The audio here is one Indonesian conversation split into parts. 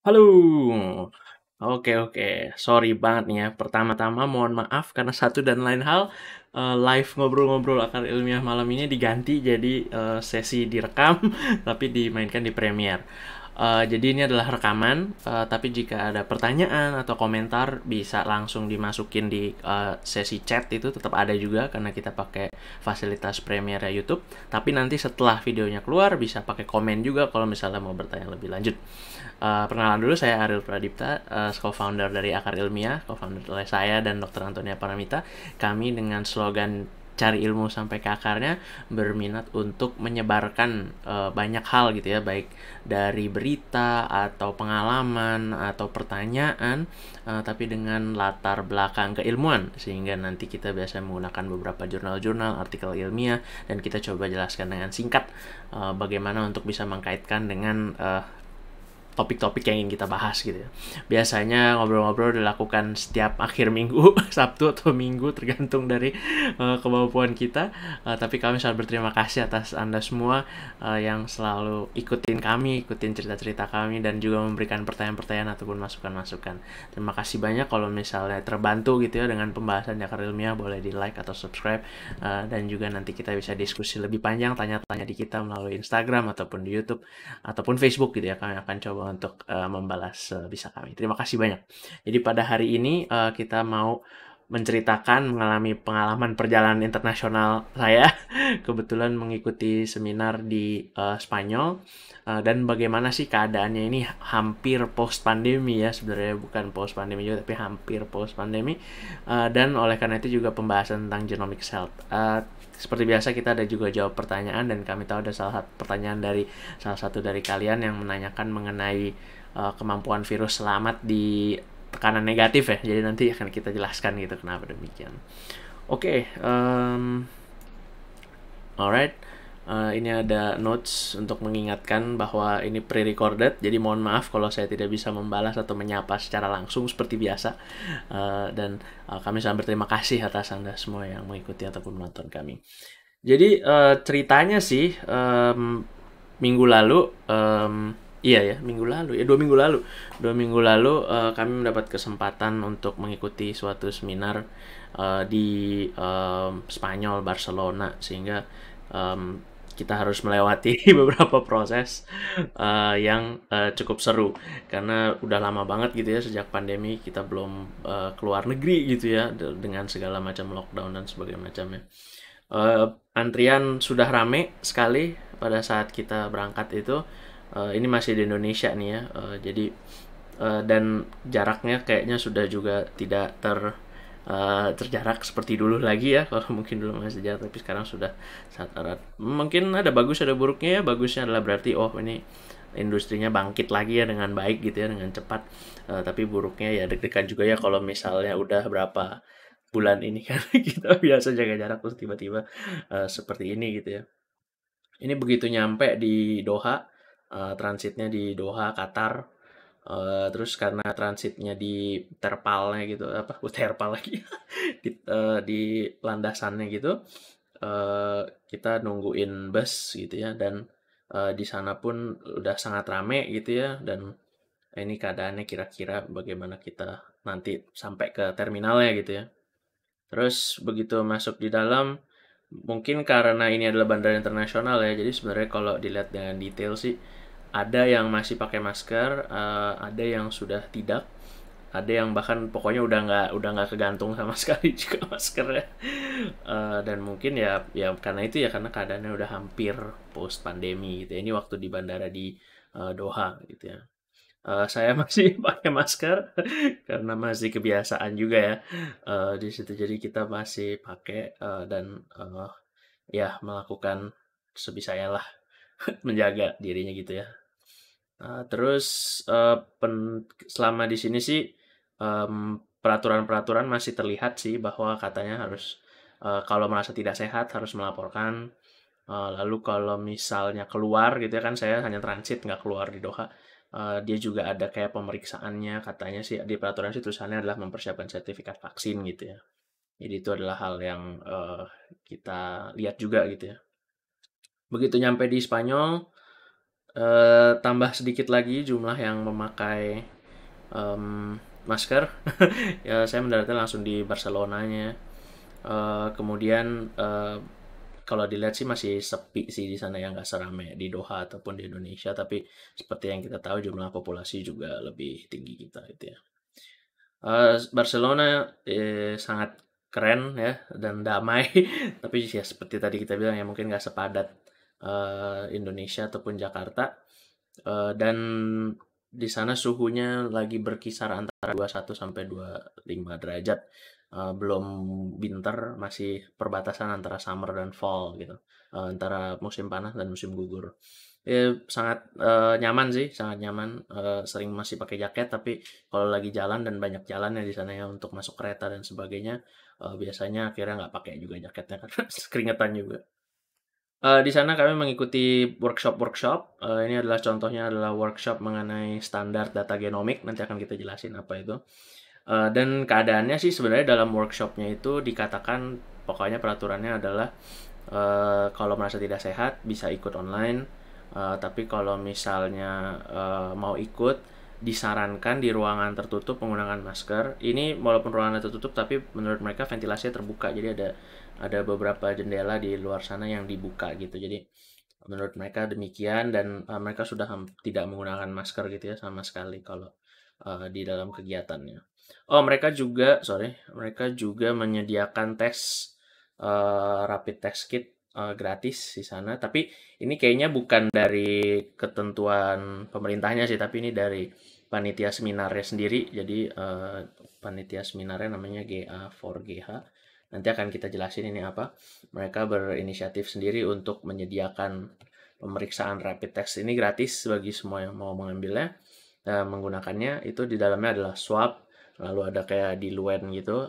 Halo. Oke, sorry banget nih ya. Pertama-tama mohon maaf karena satu dan lain hal, live ngobrol-ngobrol akar ilmiah malam ini diganti jadi sesi direkam tapi dimainkan di Premiere. Jadi ini adalah rekaman, tapi jika ada pertanyaan atau komentar bisa langsung dimasukin di sesi chat, itu tetap ada juga karena kita pakai fasilitas Premiere YouTube. Tapi nanti setelah videonya keluar bisa pakai komen juga kalau misalnya mau bertanya lebih lanjut. Perkenalan dulu, saya Ariel Pradipta, co-founder dari Akar Ilmiah, co-founder oleh saya dan Dr. Antonia Paramita. Kami dengan slogan cari ilmu sampai ke akarnya berminat untuk menyebarkan banyak hal gitu ya, baik dari berita atau pengalaman atau pertanyaan, tapi dengan latar belakang keilmuan, sehingga nanti kita biasa menggunakan beberapa jurnal-jurnal, artikel ilmiah, dan kita coba jelaskan dengan singkat bagaimana untuk bisa mengkaitkan dengan topik-topik yang ingin kita bahas gitu ya. Biasanya ngobrol-ngobrol dilakukan setiap akhir minggu, Sabtu atau Minggu tergantung dari kemampuan kita. Tapi kami sangat berterima kasih atas Anda semua yang selalu ikutin kami, ikutin cerita-cerita kami dan juga memberikan pertanyaan-pertanyaan ataupun masukan-masukan. Terima kasih banyak. Kalau misalnya terbantu gitu ya dengan pembahasan di Akar Ilmiah, boleh di like atau subscribe, dan juga nanti kita bisa diskusi lebih panjang, tanya-tanya di kita melalui Instagram ataupun di YouTube ataupun Facebook gitu ya. Kami akan coba untuk membalas sebisa kami. Terima kasih banyak. Jadi pada hari ini kita mau menceritakan mengalami pengalaman perjalanan internasional saya kebetulan mengikuti seminar di Spanyol, dan bagaimana sih keadaannya ini hampir post pandemi ya, sebenarnya bukan post pandemi juga tapi hampir post pandemi. Dan oleh karena itu juga pembahasan tentang genomics health. Seperti biasa kita ada juga jawab pertanyaan, dan kami tahu ada salah satu pertanyaan dari salah satu dari kalian yang menanyakan mengenai kemampuan virus selamat di tekanan negatif ya. Jadi nanti akan kita jelaskan gitu kenapa demikian. Oke, alright. Ini ada notes untuk mengingatkan bahwa ini pre-recorded, jadi mohon maaf kalau saya tidak bisa membalas atau menyapa secara langsung seperti biasa. Dan kami sangat berterima kasih atas Anda semua yang mengikuti ataupun menonton kami. Jadi ceritanya sih minggu lalu, iya ya minggu lalu ya 2 minggu lalu kami mendapat kesempatan untuk mengikuti suatu seminar di Spanyol, Barcelona, sehingga kita harus melewati beberapa proses yang cukup seru karena udah lama banget gitu ya, sejak pandemi kita belum keluar negeri gitu ya, dengan segala macam lockdown dan sebagainya macamnya. Antrian sudah rame sekali pada saat kita berangkat itu. Ini masih di Indonesia nih ya, jadi dan jaraknya kayaknya sudah juga tidak terjarak seperti dulu lagi ya. Kalau mungkin dulu masih jarak, tapi sekarang sudah sangat erat. Mungkin ada bagus ada buruknya ya. Bagusnya adalah berarti oh ini industrinya bangkit lagi ya dengan baik gitu ya, dengan cepat. Tapi buruknya ya deg-degan juga ya kalau misalnya udah berapa bulan ini kan kita biasa jaga jarak terus tiba-tiba seperti ini gitu ya. Ini begitu nyampe di Doha, transitnya di Doha, Qatar, terus karena transitnya di terpalnya gitu, apa, terpal lagi, di landasannya gitu, kita nungguin bus gitu ya, dan di sana pun udah sangat rame gitu ya, dan ini keadaannya kira-kira bagaimana kita nanti sampai ke terminalnya gitu ya. Terus begitu masuk di dalam, mungkin karena ini adalah bandara internasional ya, jadi sebenarnya kalau dilihat dengan detail sih, ada yang masih pakai masker, ada yang sudah tidak, ada yang bahkan pokoknya udah nggak kegantung sama sekali juga maskernya. Dan mungkin ya karena itu ya, karena keadaannya udah hampir post pandemi gitu ya. Ini waktu di bandara di Doha gitu ya. Saya masih pakai masker karena masih kebiasaan juga ya di situ. Jadi kita masih pakai dan ya melakukan sebisanya lah menjaga dirinya gitu ya. Terus selama di sini sih peraturan-peraturan masih terlihat sih bahwa katanya harus kalau merasa tidak sehat harus melaporkan. Lalu kalau misalnya keluar gitu ya, kan saya hanya transit nggak keluar di Doha. Dia juga ada kayak pemeriksaannya, katanya sih di peraturan sih tulisannya adalah mempersiapkan sertifikat vaksin gitu ya. Jadi itu adalah hal yang kita lihat juga gitu ya. Begitu nyampe di Spanyol, Tambah sedikit lagi jumlah yang memakai masker. Ya, saya mendaratnya langsung di Barcelonanya. Kemudian kalau dilihat sih masih sepi sih di sana, yang nggak serame di Doha ataupun di Indonesia. Tapi seperti yang kita tahu jumlah populasi juga lebih tinggi kita gitu ya. Barcelona sangat keren ya dan damai. Tapi ya seperti tadi kita bilang ya, mungkin nggak sepadat Indonesia ataupun Jakarta. Dan di sana suhunya lagi berkisar antara 21 sampai 25 derajat. Belum winter, masih perbatasan antara summer dan fall gitu. Antara musim panas dan musim gugur. Sangat nyaman sih, sangat nyaman. Sering masih pakai jaket, tapi kalau lagi jalan dan banyak jalan ya di sana ya untuk masuk kereta dan sebagainya, biasanya akhirnya nggak pakai juga jaketnya karena keringetan juga. Di sana kami mengikuti workshop-workshop. Ini adalah contohnya adalah workshop mengenai standar data genomik. Nanti akan kita jelasin apa itu. Dan keadaannya sih sebenarnya dalam workshopnya itu dikatakan pokoknya peraturannya adalah kalau merasa tidak sehat bisa ikut online. Tapi kalau misalnya mau ikut, disarankan di ruangan tertutup menggunakan masker. Ini walaupun ruangan tertutup, tapi menurut mereka ventilasinya terbuka. Jadi ada beberapa jendela di luar sana yang dibuka gitu. Jadi menurut mereka demikian, dan mereka sudah tidak menggunakan masker gitu ya sama sekali kalau di dalam kegiatannya. Oh, mereka juga menyediakan tes rapid test kit gratis di sana. Tapi ini kayaknya bukan dari ketentuan pemerintahnya sih, tapi ini dari panitia seminarnya sendiri. Jadi panitia seminarnya namanya GA4GH. Nanti akan kita jelasin ini apa. Mereka berinisiatif sendiri untuk menyediakan pemeriksaan rapid test ini gratis bagi semua yang mau mengambilnya. Menggunakannya itu di dalamnya adalah swab, lalu ada kayak diluent gitu,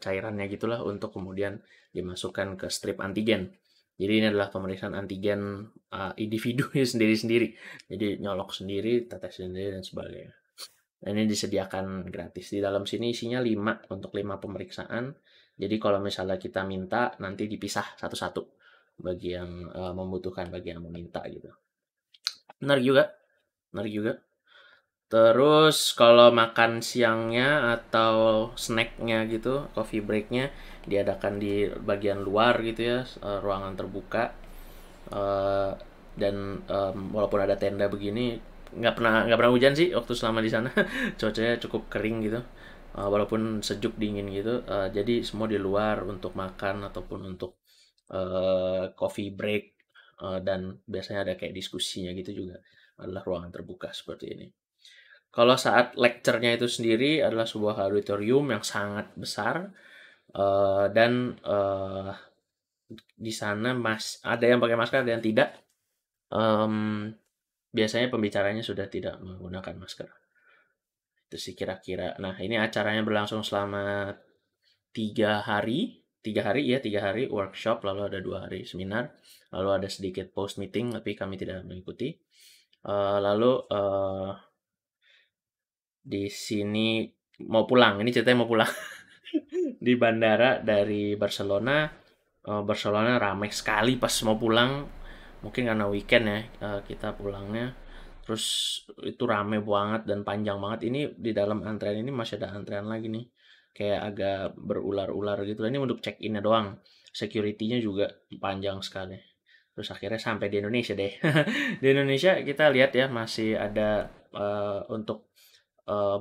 cairannya gitulah, untuk kemudian dimasukkan ke strip antigen. Jadi ini adalah pemeriksaan antigen individu sendiri-sendiri. Jadi nyolok sendiri, tetes sendiri dan sebagainya. Nah, ini disediakan gratis. Di dalam sini isinya 5 untuk 5 pemeriksaan. Jadi kalau misalnya kita minta, nanti dipisah satu-satu bagi yang membutuhkan, bagi yang meminta gitu. Menarik juga, menarik juga. Terus kalau makan siangnya atau snacknya gitu, coffee breaknya diadakan di bagian luar gitu ya, ruangan terbuka. Eh, dan walaupun ada tenda begini, nggak pernah hujan sih waktu selama di sana. Cuacanya cukup kering gitu. Walaupun sejuk dingin gitu, jadi semua di luar untuk makan ataupun untuk coffee break, dan biasanya ada kayak diskusinya gitu juga, adalah ruangan terbuka seperti ini. Kalau saat lecture-nya itu sendiri adalah sebuah auditorium yang sangat besar, dan di sana ada yang pakai masker, ada yang tidak. Biasanya pembicaranya sudah tidak menggunakan masker. Itu sih kira-kira. Nah, ini acaranya berlangsung selama 3 hari. 3 hari ya, 3 hari workshop, lalu ada 2 hari seminar, lalu ada sedikit post meeting, tapi kami tidak mengikuti. Lalu di sini mau pulang. Ini ceritanya mau pulang. Di bandara dari Barcelona. Barcelona ramai sekali pas mau pulang. Mungkin karena weekend ya, kita pulangnya. Terus itu rame banget dan panjang banget. Ini di dalam antrean ini masih ada antrean lagi nih. Kayak agak berular-ular gitu. Ini untuk check-in-nya doang. Security-nya juga panjang sekali. Terus akhirnya sampai di Indonesia deh. Di Indonesia kita lihat ya, masih ada untuk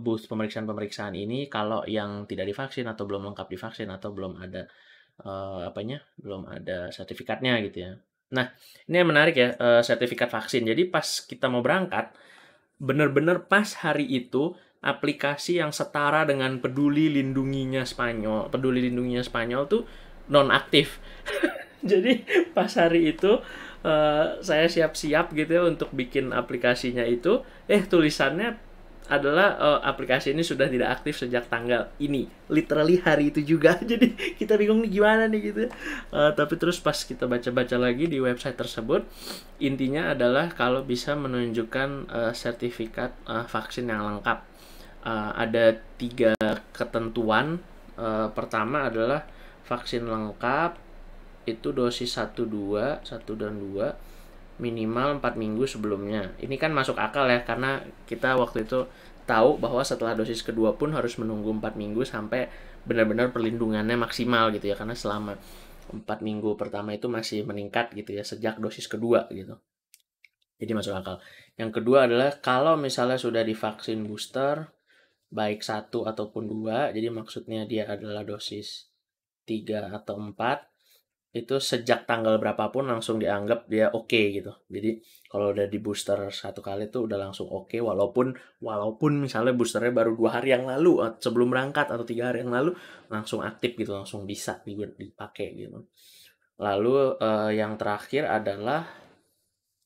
booth pemeriksaan-pemeriksaan ini. Kalau yang tidak divaksin atau belum lengkap divaksin atau belum ada belum ada sertifikatnya gitu ya. Nah, ini yang menarik ya, sertifikat vaksin. Jadi pas kita mau berangkat, bener-bener pas hari itu aplikasi yang setara dengan Peduli Lindunginya Spanyol tuh nonaktif. Jadi pas hari itu saya siap-siap gitu ya untuk bikin aplikasinya itu, tulisannya adalah aplikasi ini sudah tidak aktif sejak tanggal ini, literally hari itu juga. Jadi kita bingung nih gimana nih gitu. Tapi terus pas kita baca-baca lagi di website tersebut, intinya adalah kalau bisa menunjukkan sertifikat vaksin yang lengkap. Ada 3 ketentuan. Pertama adalah vaksin lengkap itu dosis 1 dan 2. minimal 4 minggu sebelumnya. Ini kan masuk akal ya, karena kita waktu itu tahu bahwa setelah dosis kedua pun harus menunggu 4 minggu sampai benar-benar perlindungannya maksimal gitu ya, karena selama 4 minggu pertama itu masih meningkat gitu ya sejak dosis kedua gitu. Jadi masuk akal. Yang kedua adalah kalau misalnya sudah divaksin booster, baik 1 ataupun 2, jadi maksudnya dia adalah dosis 3 atau 4, itu sejak tanggal berapapun langsung dianggap dia oke gitu. Jadi kalau udah di booster 1 kali tuh udah langsung oke, walaupun misalnya boosternya baru 2 hari yang lalu sebelum berangkat atau 3 hari yang lalu langsung aktif gitu, langsung bisa dipakai gitu. Lalu yang terakhir adalah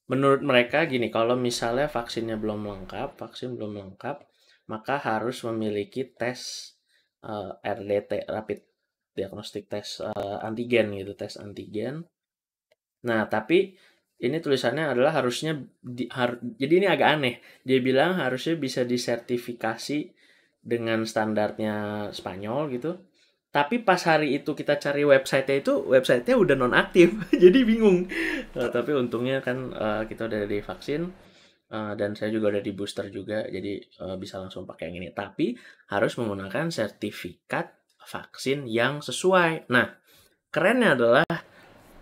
menurut mereka gini, kalau misalnya vaksin belum lengkap, maka harus memiliki tes RDT, Rapid Diagnostic Test antigen gitu, tes antigen. Nah, tapi ini tulisannya adalah harusnya jadi ini agak aneh. Dia bilang harusnya bisa disertifikasi dengan standarnya Spanyol gitu. Tapi pas hari itu kita cari websitenya udah nonaktif, jadi bingung. Tapi untungnya kan kita udah divaksin dan saya juga udah di booster juga, jadi bisa langsung pakai yang ini. Tapi harus menggunakan sertifikat vaksin yang sesuai. Nah, kerennya adalah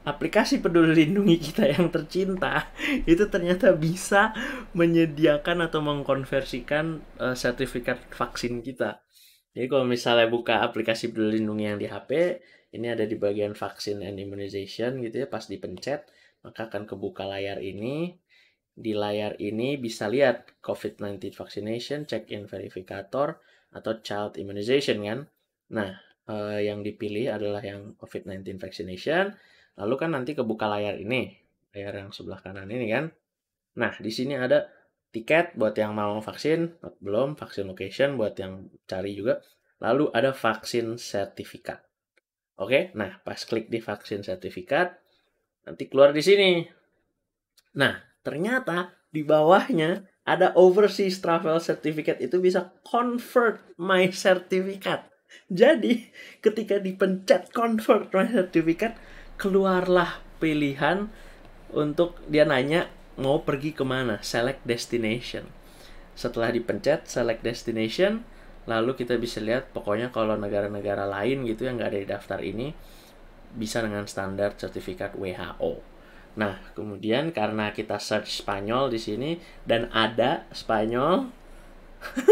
aplikasi Peduli Lindungi kita yang tercinta itu ternyata bisa menyediakan atau mengkonversikan sertifikat vaksin kita. Jadi kalau misalnya buka aplikasi Peduli Lindungi yang di HP, ini ada di bagian vaksin and immunization gitu ya, pas dipencet maka akan kebuka layar ini. Di layar ini bisa lihat COVID-19 vaccination, check-in verifikator, atau child immunization kan. Nah, yang dipilih adalah yang COVID-19 vaccination. Lalu kan nanti kebuka layar ini, layar yang sebelah kanan ini kan. Nah, di sini ada tiket buat yang mau vaksin, belum, vaksin location buat yang cari juga. Lalu ada vaksin sertifikat. Oke, nah pas klik di vaksin sertifikat, nanti keluar di sini. Nah, ternyata di bawahnya ada overseas travel certificate, itu bisa convert my certificate. Jadi, ketika dipencet convert my certificate, keluarlah pilihan untuk dia nanya mau pergi kemana, select destination. Setelah dipencet select destination, lalu kita bisa lihat pokoknya kalau negara-negara lain gitu yang nggak ada di daftar ini bisa dengan standar sertifikat WHO. Nah, kemudian karena kita search Spanyol di sini dan ada Spanyol,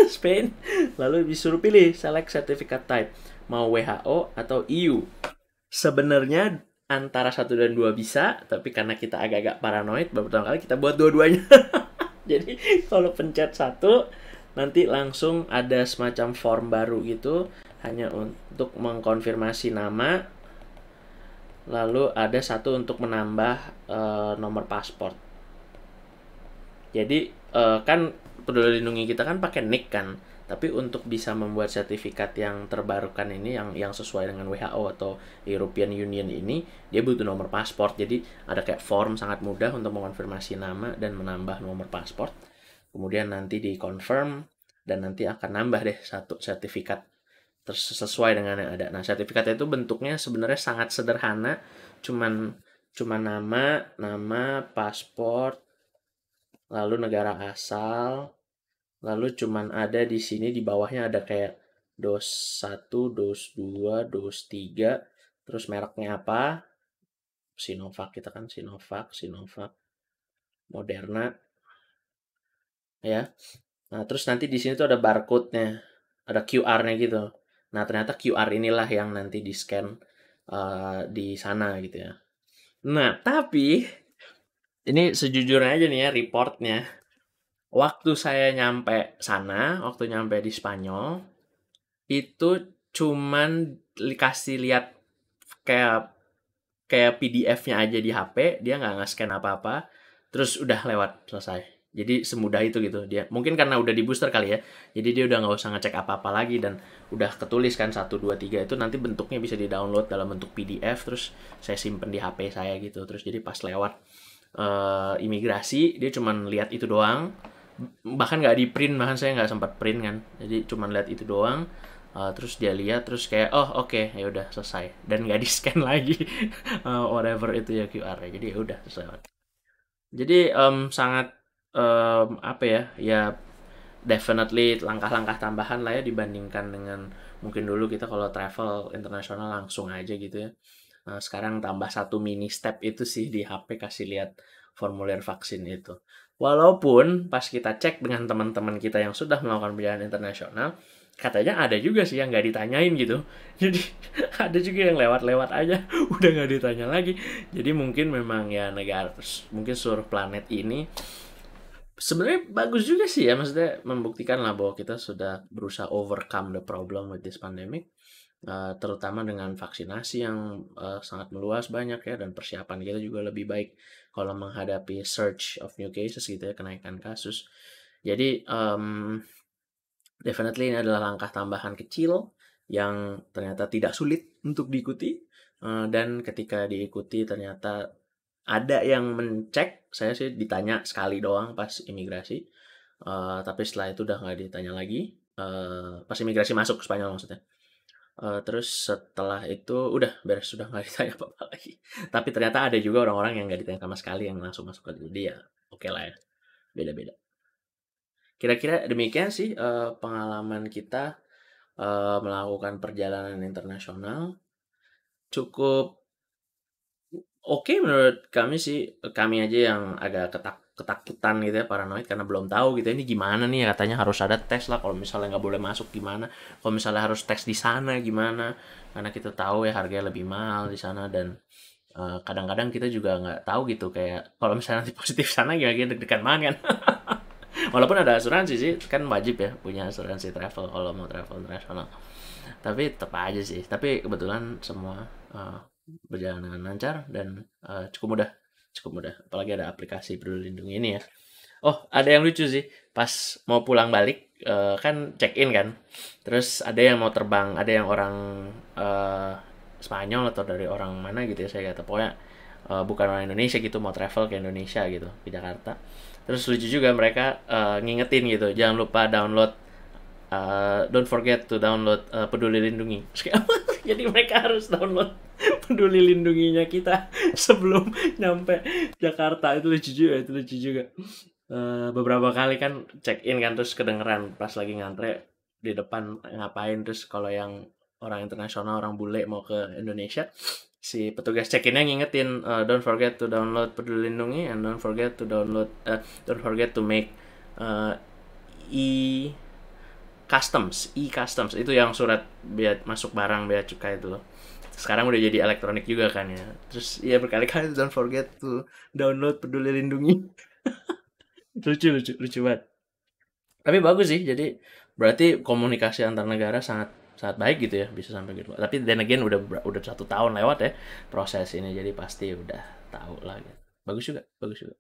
Spain, lalu disuruh pilih select certificate type, mau WHO atau EU. Sebenarnya antara 1 dan 2 bisa, tapi karena kita agak-agak paranoid, pertama kali kita buat dua-duanya. Jadi kalau pencet 1, nanti langsung ada semacam form baru gitu, hanya untuk mengkonfirmasi nama. Lalu ada 1 untuk menambah nomor paspor. Jadi kan Peduli Lindungi kita kan pakai NIK kan, tapi untuk bisa membuat sertifikat yang terbarukan ini yang sesuai dengan WHO atau European Union ini, dia butuh nomor paspor. Jadi ada kayak form sangat mudah untuk mengonfirmasi nama dan menambah nomor paspor. Kemudian nanti di-confirm dan nanti akan nambah deh 1 sertifikat sesuai dengan yang ada. Nah, sertifikat itu bentuknya sebenarnya sangat sederhana, cuman nama, paspor, lalu negara asal, lalu cuman ada di sini di bawahnya ada kayak dos 1, dos 2, dos 3, terus mereknya apa? Sinovac, kita kan Sinovac, Moderna, ya. Nah, terus nanti di sini tuh ada barcode-nya, ada QR-nya gitu. Nah, ternyata QR inilah yang nanti di-scan di sana gitu ya. Nah, tapi ini sejujurnya aja nih ya reportnya. Waktu saya nyampe sana, waktu nyampe di Spanyol, itu cuman dikasih lihat kayak PDF-nya aja di HP, dia nggak nge-scan apa-apa, terus udah lewat, selesai. Jadi semudah itu gitu dia. Mungkin karena udah di booster kali ya, jadi dia udah nggak usah ngecek apa-apa lagi dan udah ketulis kan 1, 2, 3 itu nanti bentuknya bisa di-download dalam bentuk PDF, terus saya simpen di HP saya gitu. Terus jadi pas lewat imigrasi, dia cuman lihat itu doang, bahkan nggak di print, bahkan saya nggak sempat print kan, jadi cuman lihat itu doang. Terus dia lihat, terus kayak oh oke, ya udah selesai, dan nggak di scan lagi whatever itu ya QR-nya, jadi ya udah selesai. Jadi sangat apa ya? Ya definitely langkah-langkah tambahan lah ya dibandingkan dengan mungkin dulu kita kalau travel internasional langsung aja gitu ya. Nah, sekarang tambah satu mini step itu sih di HP kasih lihat formulir vaksin itu. Walaupun pas kita cek dengan teman-teman kita yang sudah melakukan perjalanan internasional, katanya ada juga sih yang nggak ditanyain gitu. Jadi ada juga yang lewat-lewat aja, udah nggak ditanya lagi. Jadi mungkin memang ya negara, mungkin seluruh planet ini sebenarnya bagus juga sih ya, maksudnya membuktikan lah bahwa kita sudah berusaha overcome the problem with this pandemic, terutama dengan vaksinasi yang sangat meluas banyak ya, dan persiapan kita juga lebih baik kalau menghadapi surge of new cases gitu ya, kenaikan kasus. Jadi definitely ini adalah langkah tambahan kecil yang ternyata tidak sulit untuk diikuti, dan ketika diikuti ternyata ada yang mencek, saya sih ditanya sekali doang pas imigrasi, tapi setelah itu udah nggak ditanya lagi, pas imigrasi masuk ke Spanyol maksudnya. Terus setelah itu udah beres, sudah nggak ditanya apa-apa lagi. Tapi ternyata ada juga orang-orang yang nggak ditanya sama sekali yang langsung masuk ke dia. Oke lah ya, beda-beda. Kira-kira demikian sih pengalaman kita melakukan perjalanan internasional. Cukup oke menurut kami sih, kami aja yang agak ketakutan gitu ya, paranoid karena belum tahu gitu ya, ini gimana nih, katanya harus ada tes lah kalau misalnya nggak boleh masuk gimana, kalau misalnya harus tes di sana gimana, karena kita tahu ya harganya lebih mahal di sana, dan kadang-kadang kita juga nggak tahu gitu kayak kalau misalnya nanti positif sana gimana, deg-degan banget kan. Walaupun ada asuransi sih, kan wajib ya punya asuransi travel kalau mau travel internasional. Tapi tetap aja sih. Tapi kebetulan semua berjalan dengan lancar dan cukup mudah. Cukup mudah. Apalagi ada aplikasi Peduli Lindungi ini ya. Oh, ada yang lucu sih. Pas mau pulang balik, kan check-in kan. Terus ada yang mau terbang, ada yang orang eh, Spanyol atau dari orang mana gitu ya, saya nggak tahu. Pokoknya bukan orang Indonesia gitu, mau travel ke Indonesia gitu, ke Jakarta. Terus lucu juga mereka ngingetin gitu, jangan lupa download, don't forget to download Peduli Lindungi. Jadi mereka harus download Peduli Lindunginya kita sebelum nyampe Jakarta. Itu lucu juga, itu lucu juga. Beberapa kali kan check in kan, terus kedengeran pas lagi ngantre di depan ngapain, terus kalau yang orang internasional, orang bule mau ke Indonesia, si petugas check-innya ngingetin, don't forget to download Peduli Lindungi, and don't forget to make uh, e customs itu yang surat bea masuk barang bea cukai itu loh. Sekarang udah jadi elektronik juga kan ya. Terus ya berkali-kali don't forget to download Peduli Lindungi. Lucu lucu lucu banget. Tapi bagus sih, jadi berarti komunikasi antar negara sangat sangat baik gitu ya, bisa sampai gitu. Tapi then again udah 1 tahun lewat ya proses ini, jadi pasti udah tahu lah gitu. Bagus juga, bagus juga.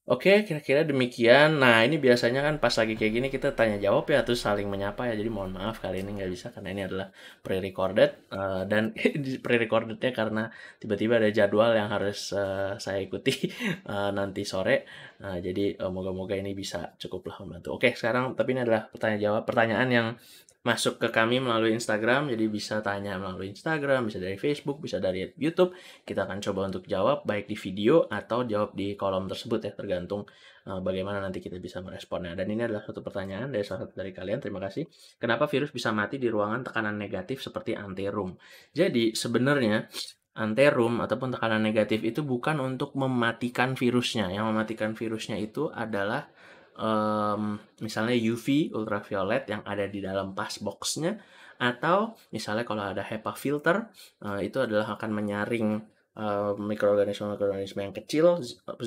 Oke, kira-kira demikian. Nah, ini biasanya kan pas lagi kayak gini kita tanya jawab ya, terus saling menyapa ya. Jadi mohon maaf kali ini nggak bisa karena ini adalah pre-recorded, dan di pre-recordednya karena tiba-tiba ada jadwal yang harus saya ikuti nanti sore. Jadi moga-moga ini bisa cukuplah membantu. Oke, sekarang tapi ini adalah pertanyaan yang masuk ke kami melalui Instagram. Jadi bisa tanya melalui Instagram, bisa dari Facebook, bisa dari YouTube. Kita akan coba untuk jawab baik di video atau jawab di kolom tersebut ya, tergantung bagaimana nanti kita bisa meresponnya. Dan ini adalah satu pertanyaan dari salah satu dari kalian, terima kasih. Kenapa virus bisa mati di ruangan tekanan negatif seperti anteroom? Jadi sebenarnya anteroom ataupun tekanan negatif itu bukan untuk mematikan virusnya. Yang mematikan virusnya itu adalah misalnya UV ultraviolet yang ada di dalam pass boxnya, atau misalnya kalau ada HEPA filter, itu adalah akan menyaring mikroorganisme-mikroorganisme yang kecil, 0.0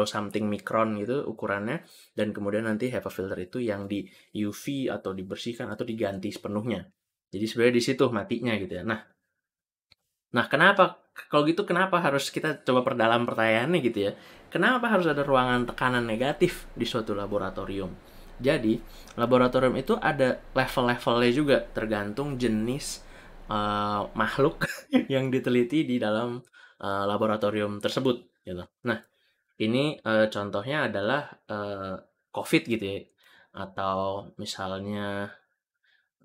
something mikron gitu ukurannya, dan kemudian nanti HEPA filter itu yang di UV atau dibersihkan atau diganti sepenuhnya. Jadi sebenarnya di situ matinya gitu ya. Nah, kenapa kalau gitu kenapa harus kita coba perdalam pertanyaannya gitu ya. Kenapa harus ada ruangan tekanan negatif di suatu laboratorium? Jadi, laboratorium itu ada level-levelnya juga tergantung jenis makhluk yang diteliti di dalam laboratorium tersebut gitu. Nah, ini contohnya adalah COVID gitu ya, atau misalnya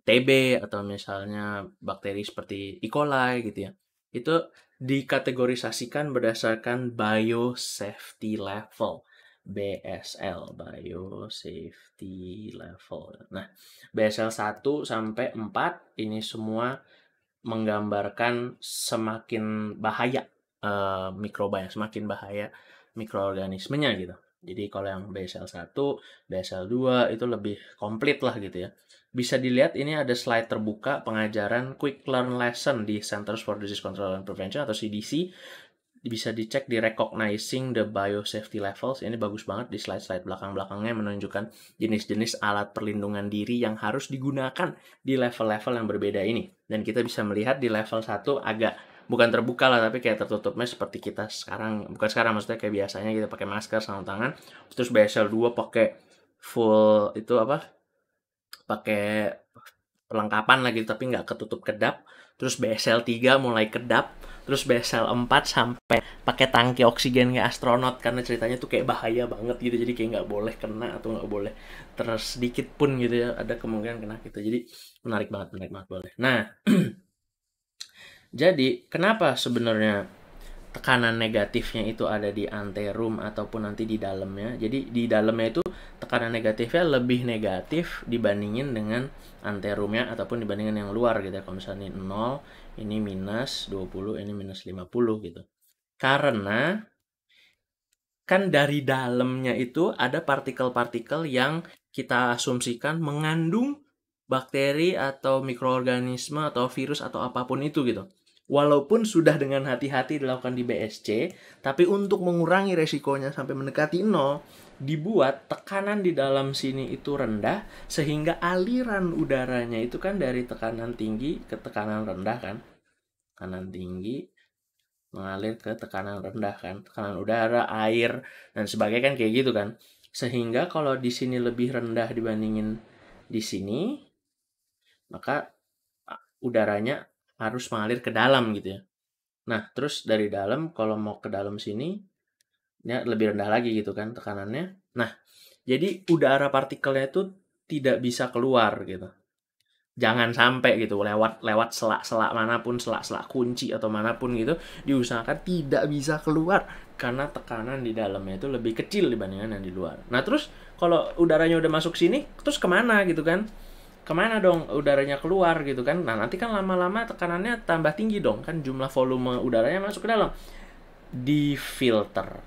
TB, atau misalnya bakteri seperti E. coli gitu ya. Itu dikategorisasikan berdasarkan biosafety level. BSL, biosafety level. Nah, BSL 1 sampai 4 ini semua menggambarkan semakin bahaya mikrobanya, semakin bahaya mikroorganismenya gitu. Jadi kalau yang BSL 1, BSL 2 itu lebih komplit lah gitu ya. Bisa dilihat ini ada slide terbuka pengajaran Quick Learn Lesson di Centers for Disease Control and Prevention atau CDC. Bisa dicek di Recognizing the Biosafety Levels. Ini bagus banget di slide-slide belakang-belakangnya menunjukkan jenis-jenis alat perlindungan diri yang harus digunakan di level-level yang berbeda ini. Dan kita bisa melihat di level 1 agak bukan terbuka lah, tapi kayak tertutupnya seperti kita sekarang. Bukan sekarang, maksudnya kayak biasanya kita pakai masker, sarung tangan. Terus BSL 2 pakai full itu apa? Pakai perlengkapan lagi tapi nggak ketutup kedap. Terus BSL 3 mulai kedap. Terus BSL 4 sampai pakai tangki oksigen kayak astronot, karena ceritanya tuh kayak bahaya banget gitu. Jadi kayak nggak boleh kena atau nggak boleh terus sedikit pun gitu ya ada kemungkinan kena gitu. Jadi menarik banget boleh. Nah, jadi kenapa sebenarnya tekanan negatifnya itu ada di anterum ataupun nanti di dalamnya. Jadi di dalamnya itu tekanan negatifnya lebih negatif dibandingin dengan anterumnya ataupun dibandingin yang luar gitu ya. Kalau misalnya ini 0, ini minus 20, ini minus 50 gitu. Karena kan dari dalamnya itu ada partikel-partikel yang kita asumsikan mengandung bakteri atau mikroorganisme atau virus atau apapun itu gitu. Walaupun sudah dengan hati-hati dilakukan di BSC, tapi untuk mengurangi resikonya sampai mendekati 0, dibuat tekanan di dalam sini itu rendah, sehingga aliran udaranya itu kan dari tekanan tinggi ke tekanan rendah kan. Tekanan tinggi mengalir ke tekanan rendah kan. Tekanan udara, air, dan sebagainya kan kayak gitu kan. Sehingga kalau di sini lebih rendah dibandingin di sini, maka udaranya harus mengalir ke dalam gitu ya. Nah, terus dari dalam kalau mau ke dalam sini, ya lebih rendah lagi gitu kan tekanannya. Nah, jadi udara partikelnya itu tidak bisa keluar gitu. Jangan sampai gitu lewat selak-selak manapun, selak-selak kunci atau manapun gitu, diusahakan tidak bisa keluar karena tekanan di dalamnya itu lebih kecil dibandingkan yang di luar. Nah, terus kalau udaranya udah masuk sini, terus kemana gitu kan? Kemana dong udaranya keluar gitu kan? Nah, nanti kan lama-lama tekanannya tambah tinggi dong kan, jumlah volume udaranya masuk ke dalam. Difilter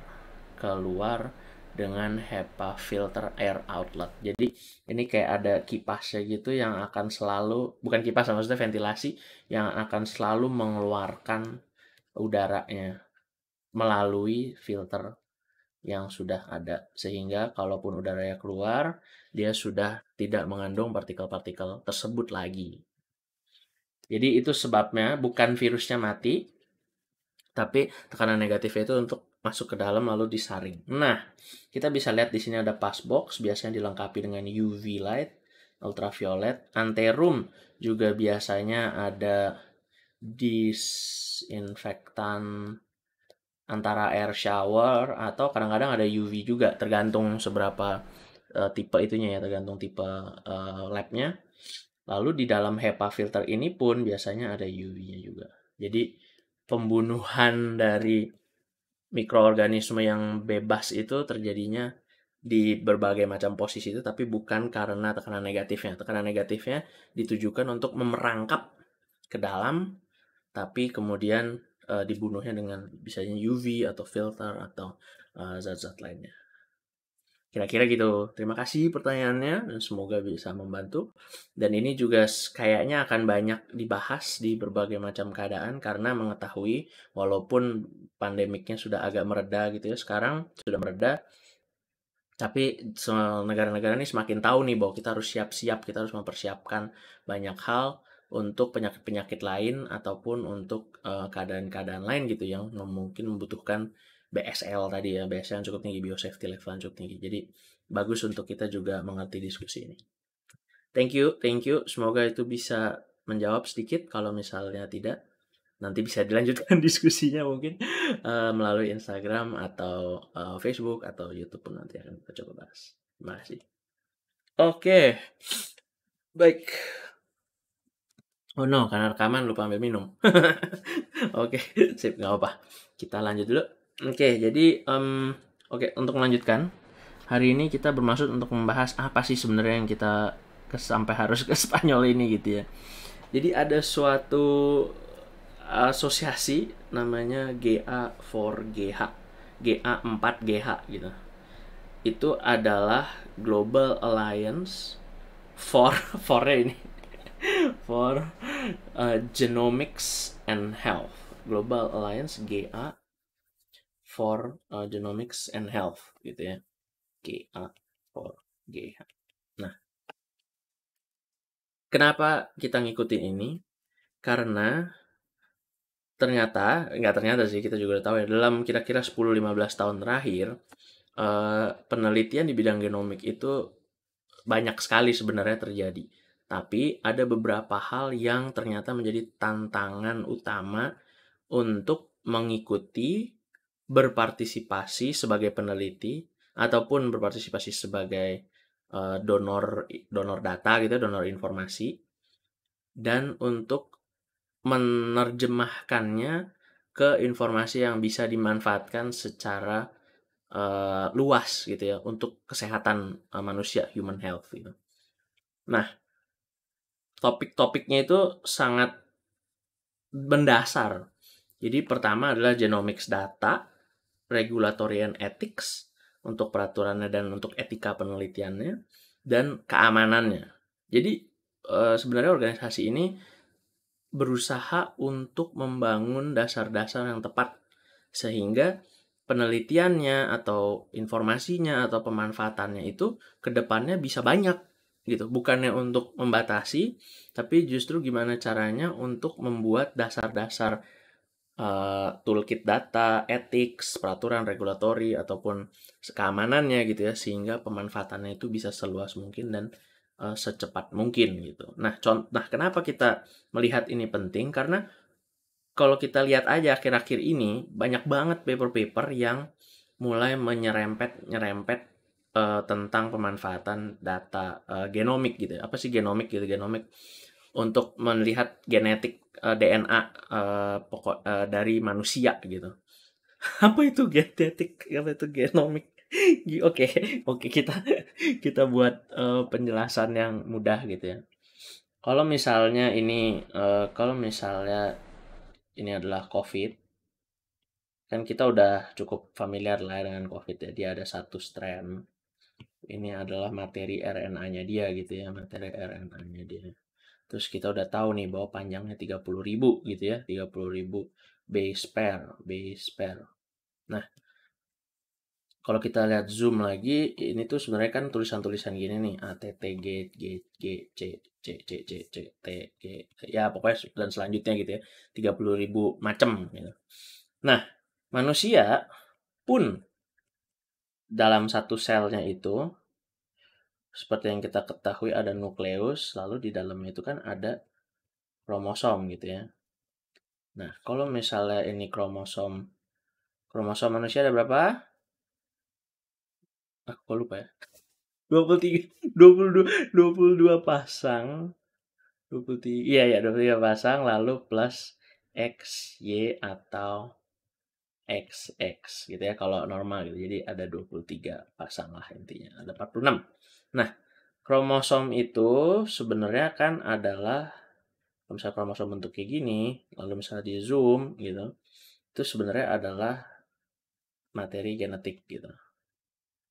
keluar dengan HEPA filter air outlet. Jadi ini kayak ada kipasnya gitu yang akan selalu, bukan kipas maksudnya ventilasi, yang akan selalu mengeluarkan udaranya melalui filter yang sudah ada, sehingga kalaupun udaranya keluar, dia sudah tidak mengandung partikel-partikel tersebut lagi. Jadi itu sebabnya bukan virusnya mati, tapi tekanan negatifnya itu untuk masuk ke dalam lalu disaring. Nah, kita bisa lihat di sini ada pass box, biasanya dilengkapi dengan UV light, ultraviolet, anterum juga biasanya ada disinfektan antara air shower atau kadang-kadang ada UV juga, tergantung seberapa tipe itunya ya, tergantung tipe labnya. Lalu di dalam HEPA filter ini pun biasanya ada UV-nya juga. Jadi pembunuhan dari mikroorganisme yang bebas itu terjadinya di berbagai macam posisi itu, tapi bukan karena tekanan negatifnya. Tekanan negatifnya ditujukan untuk memerangkap ke dalam, tapi kemudian dibunuhnya dengan misalnya UV atau filter atau zat-zat lainnya. Kira-kira gitu. Terima kasih pertanyaannya dan semoga bisa membantu. Dan ini juga kayaknya akan banyak dibahas di berbagai macam keadaan karena mengetahui walaupun pandemiknya sudah agak mereda gitu ya, sekarang sudah mereda, tapi negara-negara ini semakin tahu nih bahwa kita harus siap-siap, kita harus mempersiapkan banyak hal untuk penyakit-penyakit lain ataupun untuk keadaan-keadaan lain gitu yang mungkin membutuhkan BSL tadi ya, BSL yang cukup tinggi, biosafety level yang cukup tinggi. Jadi bagus untuk kita juga mengerti diskusi ini. Thank you, thank you. Semoga itu bisa menjawab sedikit. Kalau misalnya tidak, nanti bisa dilanjutkan diskusinya mungkin melalui Instagram atau Facebook atau YouTube pun nanti akan kita coba bahas. Terima kasih. Oke, baik. Oh no, karena rekaman lupa ambil minum. Oke, sip, nggak apa. Kita lanjut dulu. Oke, jadi oke, untuk melanjutkan, hari ini kita bermaksud untuk membahas apa sih sebenarnya yang kita sampai harus ke Spanyol ini gitu ya. Jadi ada suatu asosiasi namanya GA4GH, GA4GH gitu. Itu adalah Global Alliance for for ini for Genomics and Health. Global Alliance GA for Genomics and Health gitu ya. GA for GH. Nah, kenapa kita ngikutin ini? Karena ternyata, nggak ternyata sih, kita juga udah tahu ya, dalam kira-kira 10-15 tahun terakhir, penelitian di bidang genomik itu banyak sekali sebenarnya terjadi. Tapi ada beberapa hal yang ternyata menjadi tantangan utama untuk mengikuti, berpartisipasi sebagai peneliti, ataupun berpartisipasi sebagai donor donor data gitu, donor informasi, dan untuk menerjemahkannya ke informasi yang bisa dimanfaatkan secara luas gitu ya untuk kesehatan manusia, human health gitu. Nah, topik-topiknya itu sangat mendasar. Jadi pertama adalah genomics data, regulatory and ethics untuk peraturannya dan untuk etika penelitiannya, dan keamanannya. Jadi sebenarnya organisasi ini berusaha untuk membangun dasar-dasar yang tepat sehingga penelitiannya atau informasinya atau pemanfaatannya itu kedepannya bisa banyak gitu. Bukannya untuk membatasi, tapi justru gimana caranya untuk membuat dasar-dasar toolkit data, ethics, peraturan regulatori ataupun keamanannya gitu ya, sehingga pemanfaatannya itu bisa seluas mungkin dan secepat mungkin gitu. Nah, kenapa kita melihat ini penting? Karena kalau kita lihat aja akhir-akhir ini banyak banget paper-paper yang mulai nyerempet tentang pemanfaatan data genomik gitu ya. Apa sih genomik gitu? Genomik untuk melihat genetik DNA dari manusia gitu. Apa itu genetik? Apa itu genomik? Oke, oke, kita buat penjelasan yang mudah gitu ya. Kalau misalnya ini adalah COVID, kan kita udah cukup familiar lah dengan COVID ya. Dia ada satu strand. Ini adalah materi RNA-nya dia gitu ya, materi RNA-nya dia. Terus kita udah tahu nih bahwa panjangnya 30.000 gitu ya, 30.000 base pair. Nah, kalau kita lihat zoom lagi, ini tuh sebenarnya kan tulisan-tulisan gini nih, A, T, T, G, G, G, C, C, C, C, C, T, G, ya pokoknya dan selanjutnya gitu ya, 30.000 macam gitu. Nah, manusia pun dalam satu selnya itu, seperti yang kita ketahui ada nukleus, lalu di dalamnya itu kan ada kromosom gitu ya. Nah, kalau misalnya ini kromosom manusia ada berapa? Aku lupa ya. 23, 22, 22 pasang. 23, iya ya, 23 pasang lalu plus X, Y atau XX gitu ya kalau normal gitu. Jadi ada 23 pasang lah intinya. Ada 46. Nah, kromosom itu sebenarnya kan adalah kalau misalnya kromosom bentuk kayak gini, lalu misalnya di zoom gitu, itu sebenarnya adalah materi genetik gitu.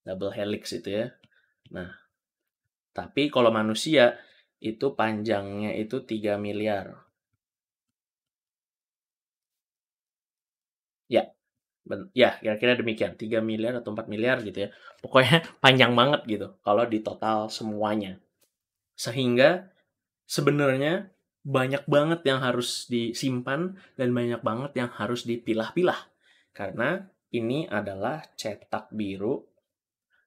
Double helix itu ya. Nah, tapi kalau manusia itu panjangnya itu 3 miliar. Ya, ya kira-kira demikian. 3 miliar atau 4 miliar gitu ya. Pokoknya panjang banget gitu kalau di total semuanya. Sehingga sebenarnya banyak banget yang harus disimpan dan banyak banget yang harus dipilah-pilah. Karena ini adalah cetak biru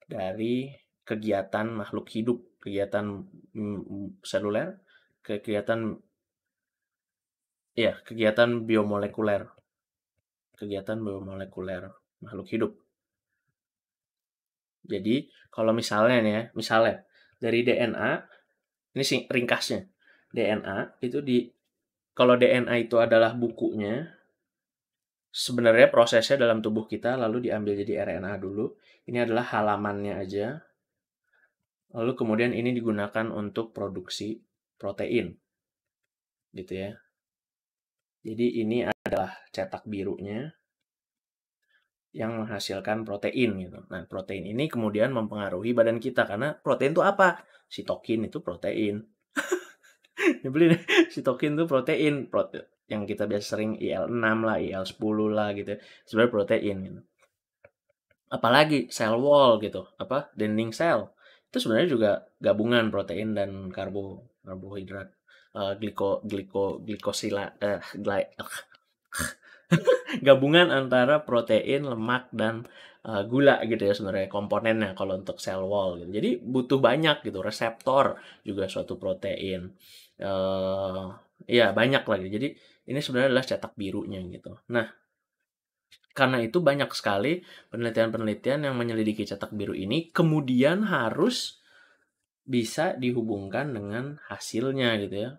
dari kegiatan makhluk hidup, kegiatan seluler, kegiatan kegiatan biomolekuler, makhluk hidup. Jadi kalau misalnya nih ya, misalnya dari DNA, ini sih ringkasnya, DNA itu Kalau DNA itu adalah bukunya, sebenarnya prosesnya dalam tubuh kita lalu diambil jadi RNA dulu. Ini adalah halamannya aja. Lalu kemudian ini digunakan untuk produksi protein, gitu ya. Jadi ini adalah cetak birunya yang menghasilkan protein gitu. Nah, protein ini kemudian mempengaruhi badan kita karena protein itu apa? Sitokin itu protein. Nyebelin ya. Sitokin itu protein, yang kita biasa sering IL-6 lah, IL-10 lah gitu ya. Sebenarnya protein gitu. Apalagi cell wall gitu, dinding sel. Itu sebenarnya juga gabungan protein dan karbohidrat. Glikosila gabungan antara protein, lemak dan gula gitu ya sebenarnya komponennya kalau untuk cell wall gitu. Jadi butuh banyak gitu, reseptor juga suatu protein. Ya banyak lagi. Jadi ini sebenarnya adalah cetak birunya gitu. Nah, karena itu banyak sekali penelitian-penelitian yang menyelidiki cetak biru ini kemudian harus bisa dihubungkan dengan hasilnya gitu ya.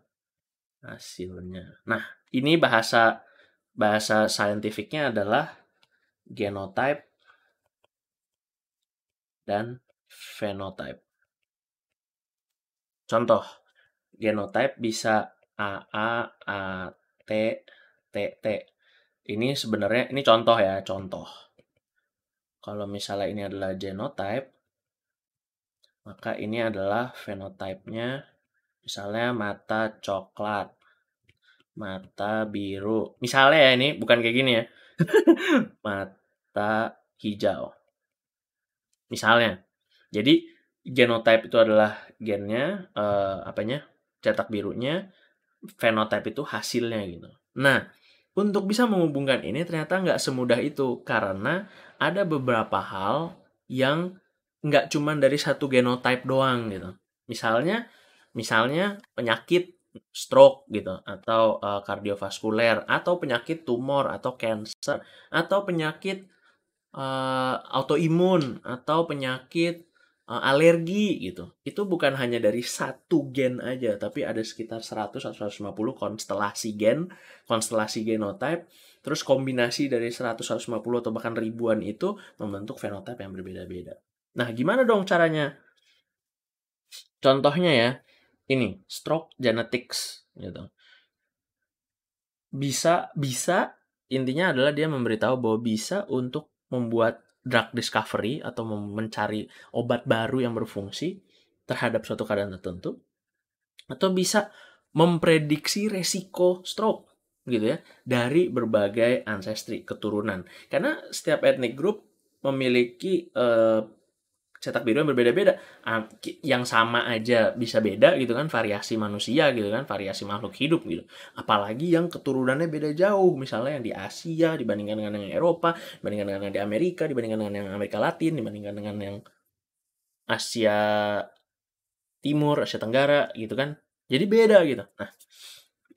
Hasilnya. Nah, ini bahasa saintifiknya adalah genotype dan phenotype. Contoh, genotype bisa AA, AT, TT. Ini sebenarnya ini contoh ya, contoh. Kalau misalnya ini adalah genotype, maka ini adalah phenotype-nya. Misalnya mata coklat, mata biru. Misalnya ya ini bukan kayak gini ya. Mata hijau. Misalnya. Jadi genotype itu adalah gennya, cetak birunya, phenotype itu hasilnya gitu. Nah, untuk bisa menghubungkan ini ternyata nggak semudah itu karena ada beberapa hal yang nggak cuma dari satu genotype doang gitu. Misalnya penyakit stroke gitu atau kardiovaskuler atau penyakit tumor atau cancer atau penyakit autoimun atau penyakit alergi gitu. Itu bukan hanya dari satu gen aja, tapi ada sekitar 100 atau 150 konstelasi gen, konstelasi genotype, terus kombinasi dari 100, 150 atau bahkan ribuan itu membentuk fenotype yang berbeda-beda. Nah, gimana dong caranya? Contohnya ya, ini stroke genetics gitu. Bisa intinya adalah dia memberitahu bahwa bisa untuk membuat drug discovery atau mencari obat baru yang berfungsi terhadap suatu keadaan tertentu atau bisa memprediksi resiko stroke gitu ya dari berbagai ancestry keturunan karena setiap ethnic group memiliki cetak biru yang berbeda-beda yang sama aja bisa beda gitu kan variasi manusia gitu kan variasi makhluk hidup gitu apalagi yang keturunannya beda jauh misalnya yang di Asia dibandingkan dengan yang Eropa dibandingkan dengan yang di Amerika dibandingkan dengan yang Amerika Latin dibandingkan dengan yang Asia Timur Asia Tenggara gitu kan jadi beda gitu nah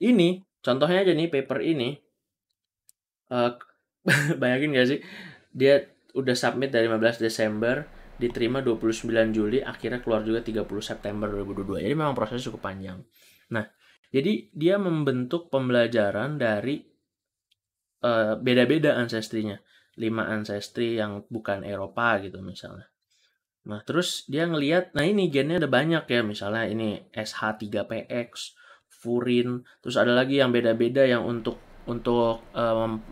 ini contohnya aja nih paper ini bayangin gak sih dia udah submit dari 15 Desember diterima 29 Juli akhirnya keluar juga 30 September 2022 jadi memang prosesnya cukup panjang nah jadi dia membentuk pembelajaran dari beda-beda ancestrinya 5 ancestry yang bukan Eropa gitu misalnya nah terus dia ngelihat nah ini gennya ada banyak ya misalnya ini SH3PX furin terus ada lagi yang beda-beda yang untuk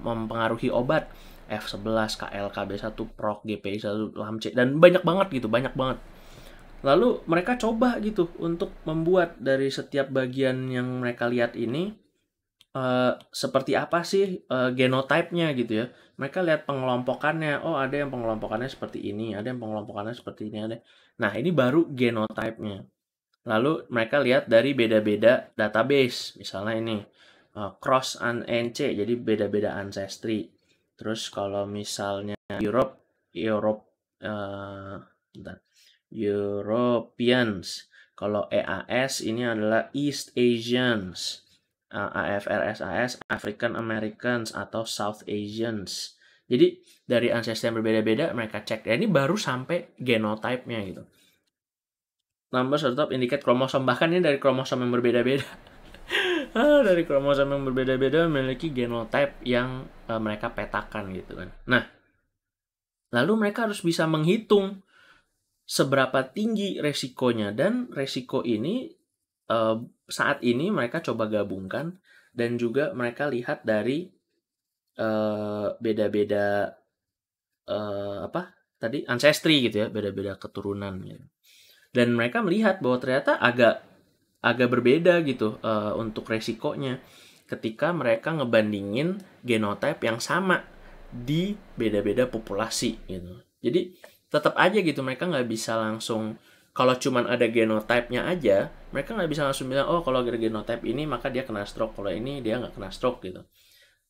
mempengaruhi obat F11, KLKB1, PROK, GPI1, LAMC dan banyak banget gitu, banyak banget. Lalu mereka coba gitu untuk membuat dari setiap bagian yang mereka lihat ini seperti apa sih genotype-nya gitu ya. Mereka lihat pengelompokannya. Oh, ada yang pengelompokannya seperti ini, ada yang pengelompokannya seperti ini, ada. Nah, ini baru genotype-nya. Lalu mereka lihat dari beda-beda database. Misalnya ini cross ANC jadi beda-beda ancestry. Terus kalau misalnya Europeans. Kalau EAS ini adalah East Asians. AFRSAS African Americans atau South Asians. Jadi dari ancestry yang berbeda-beda mereka cek. Ya, ini baru sampai genotype-nya gitu. Numbers atau indicate kromosom bahkan ini dari kromosom yang berbeda-beda Dari kromosom yang berbeda-beda memiliki genotype yang mereka petakan gitu kan. Nah, lalu mereka harus bisa menghitung seberapa tinggi resikonya, dan resiko ini saat ini mereka coba gabungkan dan juga mereka lihat dari beda-beda apa tadi, ancestry gitu ya, beda-beda keturunan gitu. Dan mereka melihat bahwa ternyata agak berbeda gitu untuk resikonya ketika mereka ngebandingin genotype yang sama di beda-beda populasi gitu. Jadi tetap aja gitu, mereka nggak bisa langsung, kalau cuman ada genotype-nya aja, mereka nggak bisa langsung bilang, oh kalau ada genotype ini maka dia kena stroke, kalau ini dia nggak kena stroke gitu.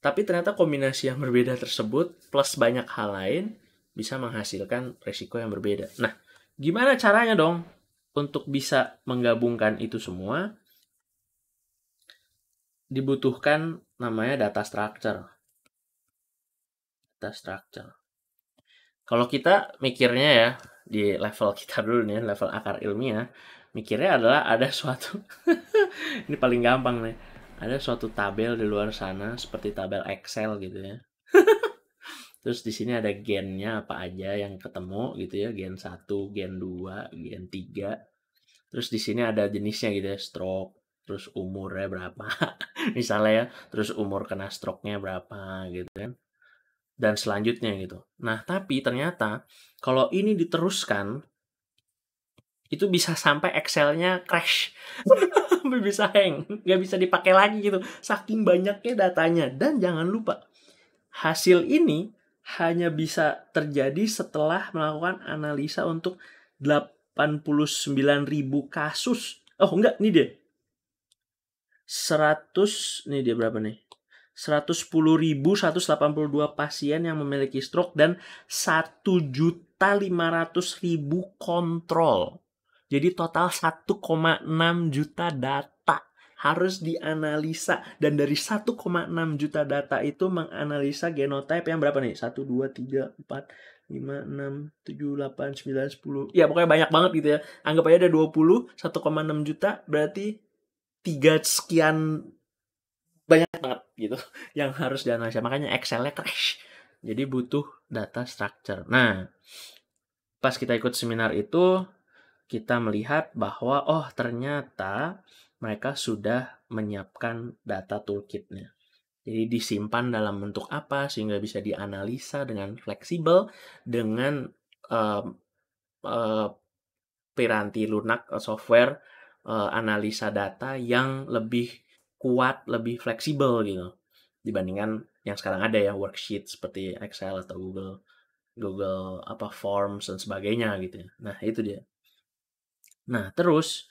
Tapi ternyata kombinasi yang berbeda tersebut plus banyak hal lain bisa menghasilkan resiko yang berbeda. Nah, gimana caranya dong untuk bisa menggabungkan itu semua? Dibutuhkan namanya data structure. Data structure. Kalau kita mikirnya ya, di level kita dulu nih, level akar ilmiah, mikirnya adalah ada suatu, ini paling gampang nih, ada suatu tabel di luar sana seperti tabel Excel gitu ya. Terus di sini ada gennya apa aja yang ketemu gitu ya, gen 1, gen 2, gen 3. Terus di sini ada jenisnya gitu ya, stroke, terus umurnya berapa. Misalnya ya, terus umur kena stroke-nya berapa gitu kan. Dan selanjutnya gitu. Nah, tapi ternyata kalau ini diteruskan itu bisa sampai Excel-nya crash. Bisa hang, nggak bisa dipakai lagi gitu. Saking banyaknya datanya. Dan jangan lupa, hasil ini hanya bisa terjadi setelah melakukan analisa untuk 89.000 kasus. Oh enggak, ini dia. 100, ini dia berapa nih? 110.182 pasien yang memiliki stroke dan 1.500.000 kontrol. Jadi total 1,6 juta data harus dianalisa, dan dari 1,6 juta data itu menganalisa genotype yang berapa nih? 1 2 3 4 5 6 7 8 9 10. Ya pokoknya banyak banget gitu ya. Anggap aja ada 20, 1,6 juta berarti 3 sekian banyak banget gitu yang harus dianalisa. Makanya Excel-nya crash. Jadi butuh data structure. Nah, pas kita ikut seminar itu, kita melihat bahwa oh ternyata mereka sudah menyiapkan data toolkitnya. Jadi disimpan dalam bentuk apa sehingga bisa dianalisa dengan fleksibel dengan uh, uh, piranti lunak software analisa data yang lebih kuat, lebih fleksibel gitu dibandingkan yang sekarang ada ya, worksheet seperti Excel atau Google apa Forms dan sebagainya gitu ya. Nah, itu dia. Nah, terus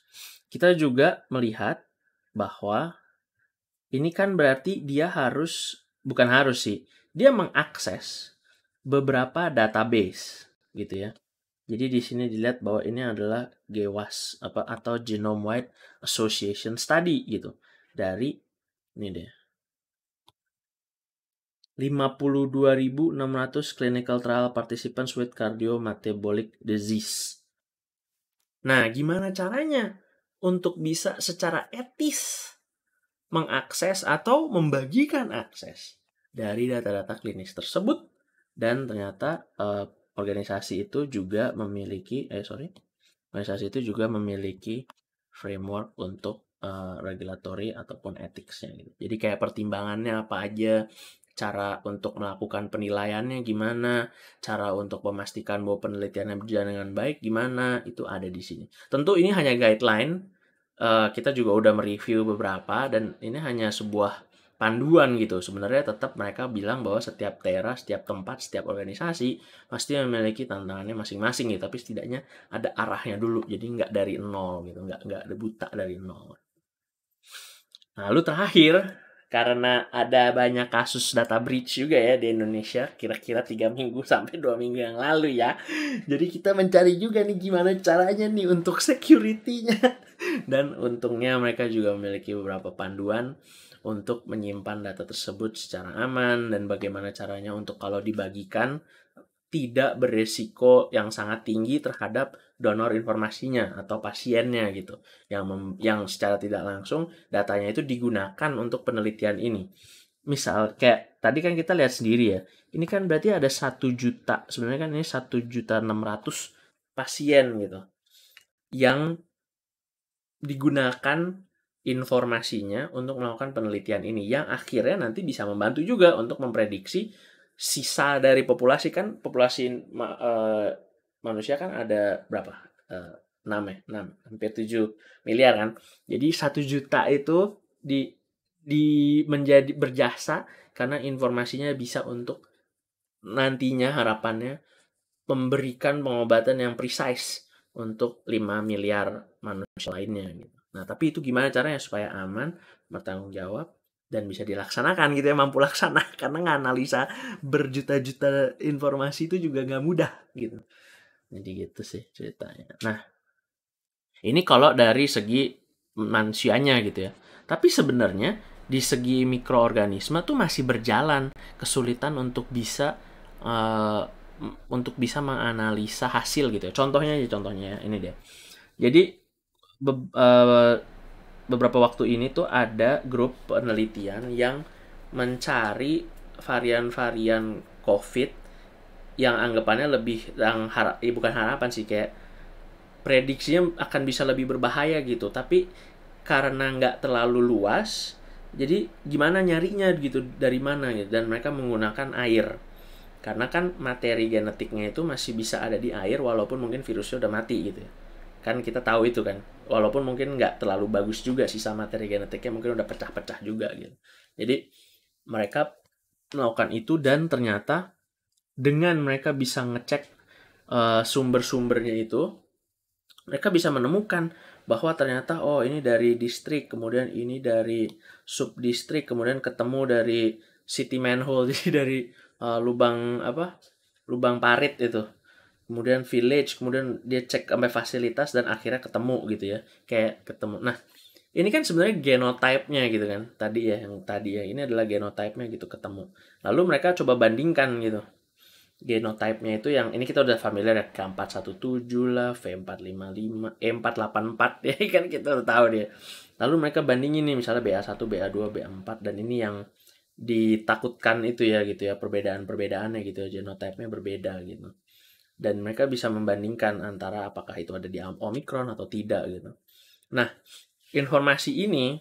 kita juga melihat bahwa ini kan berarti dia harus, bukan harus sih, dia mengakses beberapa database gitu ya. Jadi di sini dilihat bahwa ini adalah GWAS atau Genome Wide Association Study gitu. Dari ini deh. 52.600 clinical trial participants with cardiometabolic disease. Nah, gimana caranya untuk bisa secara etis mengakses atau membagikan akses dari data-data klinis tersebut? Dan ternyata organisasi itu juga memiliki framework untuk regulatory ataupun ethicsnya gitu. Jadi kayak pertimbangannya apa aja, cara untuk melakukan penilaiannya gimana, cara untuk memastikan bahwa penelitiannya berjalan dengan baik gimana, itu ada di sini. Tentu ini hanya guideline, kita juga udah mereview beberapa dan ini hanya sebuah panduan gitu. Sebenarnya tetap mereka bilang bahwa setiap daerah, setiap tempat, setiap organisasi pasti memiliki tantangannya masing-masing gitu, tapi setidaknya ada arahnya dulu. Jadi nggak dari nol gitu, nggak ada buta dari nol. Lalu terakhir, karena ada banyak kasus data breach juga ya di Indonesia, kira-kira 3 minggu sampai 2 minggu yang lalu ya. Jadi kita mencari juga nih gimana caranya nih untuk security-nya. Dan untungnya mereka juga memiliki beberapa panduan untuk menyimpan data tersebut secara aman dan bagaimana caranya untuk kalau dibagikan tidak beresiko yang sangat tinggi terhadap donor informasinya atau pasiennya gitu. Yang secara tidak langsung datanya itu digunakan untuk penelitian ini. Misal kayak tadi kan kita lihat sendiri ya. Ini kan berarti ada 1 juta. Sebenarnya kan ini 1.600.000 pasien gitu yang digunakan informasinya untuk melakukan penelitian ini yang akhirnya nanti bisa membantu juga untuk memprediksi sisa dari populasi. Kan populasi manusia kan ada berapa? 6 ya, 6, hampir 7 miliar kan. Jadi 1 juta itu menjadi berjasa karena informasinya bisa untuk nantinya harapannya memberikan pengobatan yang precise untuk 5 miliar manusia lainnya gitu. Nah, tapi itu gimana caranya supaya aman, bertanggung jawab, dan bisa dilaksanakan gitu ya, mampu laksana. Karena nganalisa berjuta-juta informasi itu juga nggak mudah gitu. Jadi gitu sih ceritanya. Nah, ini kalau dari segi manusianya gitu ya. Tapi sebenarnya di segi mikroorganisme tuh masih berjalan kesulitan untuk bisa menganalisa hasil gitu ya. Contohnya ini dia. Jadi beberapa waktu ini tuh ada grup penelitian yang mencari varian-varian COVID yang anggapannya bukan harapan sih, kayak prediksinya akan bisa lebih berbahaya gitu. Tapi karena nggak terlalu luas, jadi gimana nyarinya gitu, dari mana gitu. Dan mereka menggunakan air. Karena kan materi genetiknya itu masih bisa ada di air walaupun mungkin virusnya udah mati gitu ya. Kan kita tahu itu kan. Walaupun mungkin nggak terlalu bagus juga sisa materi genetiknya, mungkin udah pecah-pecah juga gitu. Jadi mereka melakukan itu dan ternyata dengan mereka bisa ngecek sumber-sumbernya itu, mereka bisa menemukan bahwa ternyata ini dari distrik, kemudian ini dari subdistrik, kemudian ketemu dari city manhole, jadi dari lubang parit itu, kemudian village, kemudian dia cek sampai fasilitas dan akhirnya ketemu gitu ya, kayak ketemu. Nah, ini kan sebenarnya genotype-nya gitu kan, yang tadi ya ini adalah genotype-nya gitu, ketemu. Lalu mereka coba bandingkan gitu genotype-nya itu, yang ini kita udah familiar ya, K417 lah, V455, E484 ya kan, kita udah tahu dia. Lalu mereka bandingin nih misalnya BA1, BA2, BA4, dan ini yang ditakutkan itu ya gitu ya, perbedaan-perbedaannya gitu ya, genotype-nya berbeda gitu. Dan mereka bisa membandingkan antara apakah itu ada di Omicron atau tidak gitu. Nah, informasi ini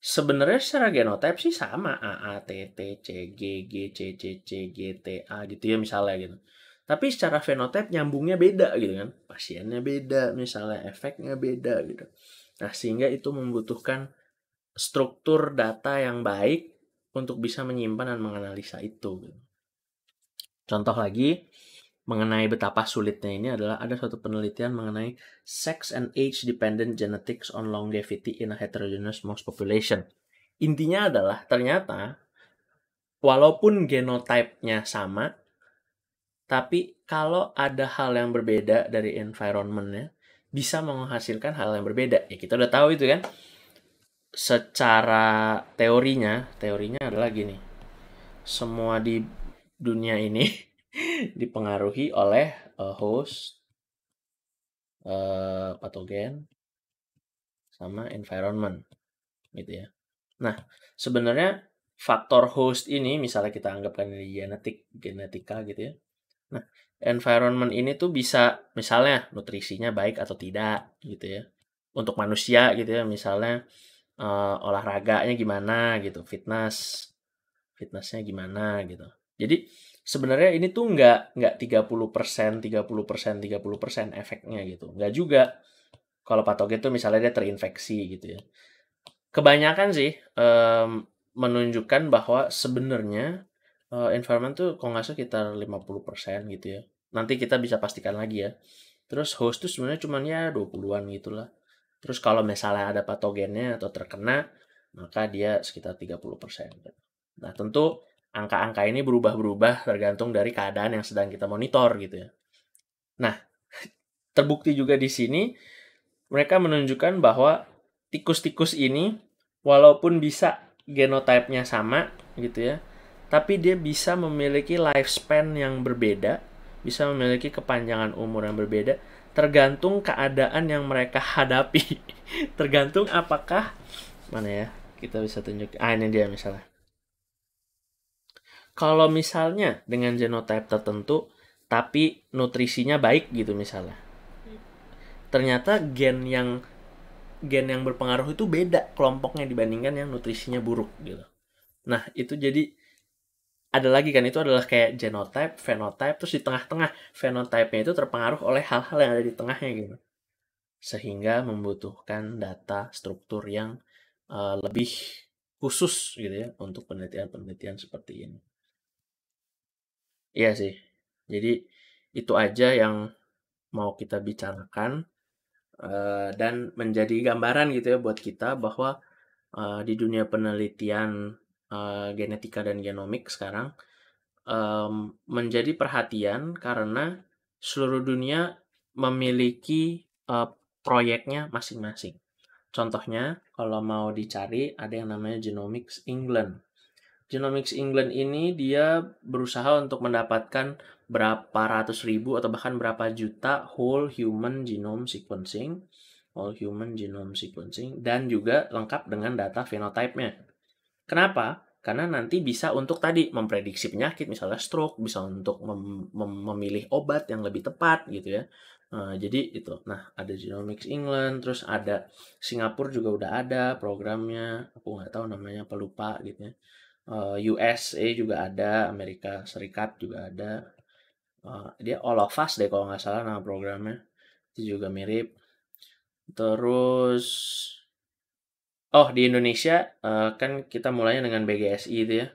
sebenarnya secara genotype sih sama, A, T, T, C, G, G, C, C, C, G, T, A gitu ya misalnya gitu. Tapi secara fenotype nyambungnya beda gitu kan. Pasiennya beda, misalnya efeknya beda gitu. Nah, sehingga itu membutuhkan struktur data yang baik untuk bisa menyimpan dan menganalisa itu gitu. Contoh lagi mengenai betapa sulitnya ini adalah ada suatu penelitian mengenai sex and age dependent genetics on longevity in a heterogeneous mouse population. Intinya adalah ternyata walaupun genotype-nya sama, tapi kalau ada hal yang berbeda dari environment-nya, bisa menghasilkan hal yang berbeda. Ya kita udah tahu itu kan. Secara teorinya adalah gini. Semua di dunia ini dipengaruhi oleh host, patogen, sama environment gitu ya. Nah, sebenarnya faktor host ini misalnya kita anggapkan ini genetika gitu ya. Nah, environment ini tuh bisa misalnya nutrisinya baik atau tidak gitu ya. Untuk manusia gitu ya, misalnya olahraganya gimana gitu, fitnessnya gimana gitu. Jadi sebenarnya ini tuh nggak 30% efeknya gitu. Nggak juga. Kalau patogen tuh misalnya dia terinfeksi gitu ya. Kebanyakan sih menunjukkan bahwa sebenarnya environment tuh kalau nggak salah sekitar 50% gitu ya. Nanti kita bisa pastikan lagi ya. Terus host tuh sebenarnya cuma ya 20-an gitulah. Terus kalau misalnya ada patogennya atau terkena, maka dia sekitar 30%. Nah, tentu angka-angka ini berubah-berubah tergantung dari keadaan yang sedang kita monitor gitu ya. Nah, terbukti juga di sini mereka menunjukkan bahwa tikus-tikus ini walaupun bisa genotype-nya sama gitu ya, tapi dia bisa memiliki lifespan yang berbeda, bisa memiliki kepanjangan umur yang berbeda tergantung keadaan yang mereka hadapi. Tergantung apakah, mana ya, kita bisa tunjuk, ini dia misalnya. Kalau misalnya dengan genotype tertentu tapi nutrisinya baik gitu misalnya, ternyata gen yang berpengaruh itu beda kelompoknya dibandingkan yang nutrisinya buruk gitu. Nah, itu jadi ada lagi kan, itu adalah kayak genotype, phenotype, terus di tengah-tengah phenotype-nya itu terpengaruh oleh hal-hal yang ada di tengahnya gitu. Sehingga membutuhkan data struktur yang lebih khusus gitu ya untuk penelitian-penelitian seperti ini. Iya sih. Jadi itu aja yang mau kita bicarakan, dan menjadi gambaran gitu ya buat kita bahwa di dunia penelitian genetika dan genomik sekarang menjadi perhatian karena seluruh dunia memiliki proyeknya masing-masing. Contohnya, kalau mau dicari ada yang namanya Genomics England. Genomics England ini dia berusaha untuk mendapatkan berapa ratus ribu atau bahkan berapa juta whole human genome sequencing, dan juga lengkap dengan data phenotype-nya. Kenapa? Karena nanti bisa untuk tadi memprediksi penyakit, misalnya stroke, bisa untuk memilih obat yang lebih tepat gitu ya. Jadi itu. Nah, ada Genomics England, terus ada Singapura juga udah ada programnya. Aku nggak tahu namanya, apa lupa gitu ya. USA juga ada, Amerika Serikat juga ada. Dia All of Us deh kalau nggak salah nama programnya. Itu juga mirip. Terus, oh di Indonesia kan kita mulainya dengan BGSI itu ya.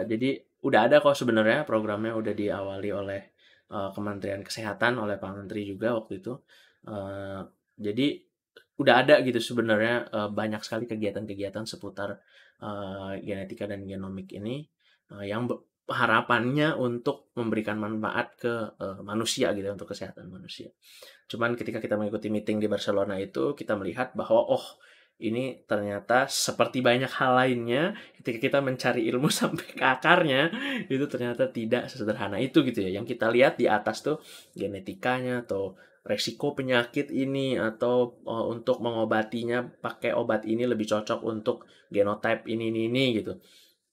Jadi udah ada kok sebenarnya programnya, udah diawali oleh Kementerian Kesehatan, oleh Pak Menteri juga waktu itu. Uh, jadi udah ada gitu sebenarnya banyak sekali kegiatan-kegiatan seputar genetika dan genomik ini yang harapannya untuk memberikan manfaat ke manusia gitu ya, untuk kesehatan manusia. Cuman ketika kita mengikuti meeting di Barcelona itu, kita melihat bahwa ini ternyata seperti banyak hal lainnya, ketika kita mencari ilmu sampai ke akarnya, itu ternyata tidak sesederhana itu gitu ya. Yang kita lihat di atas tuh genetikanya atau resiko penyakit ini, atau untuk mengobatinya pakai obat ini lebih cocok untuk genotype ini gitu.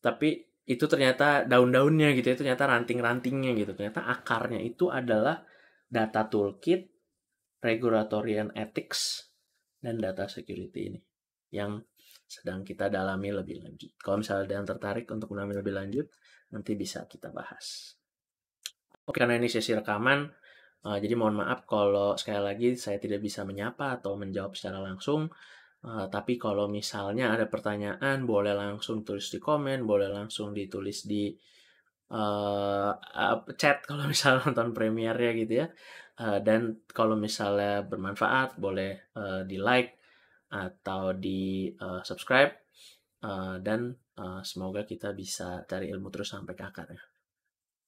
Tapi itu ternyata daun-daunnya gitu ya, ternyata ranting-rantingnya gitu. Ternyata akarnya itu adalah data toolkit, regulatory and ethics, dan data security ini yang sedang kita dalami lebih lanjut. Kalau misalnya ada yang tertarik untuk mendalami lebih lanjut, nanti bisa kita bahas. Oke, karena ini sesi rekaman, jadi mohon maaf kalau sekali lagi saya tidak bisa menyapa atau menjawab secara langsung. Tapi kalau misalnya ada pertanyaan, boleh langsung tulis di komen, boleh langsung ditulis di chat kalau misalnya nonton premiernya gitu ya. Dan kalau misalnya bermanfaat, boleh di like atau di subscribe, dan semoga kita bisa cari ilmu terus sampai ke akarnya.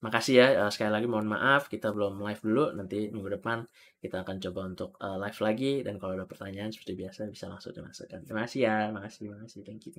Makasih ya, sekali lagi mohon maaf kita belum live dulu, nanti minggu depan kita akan coba untuk live lagi, dan kalau ada pertanyaan seperti biasa bisa langsung dimasukkan. Terima kasih ya, makasih, thank you.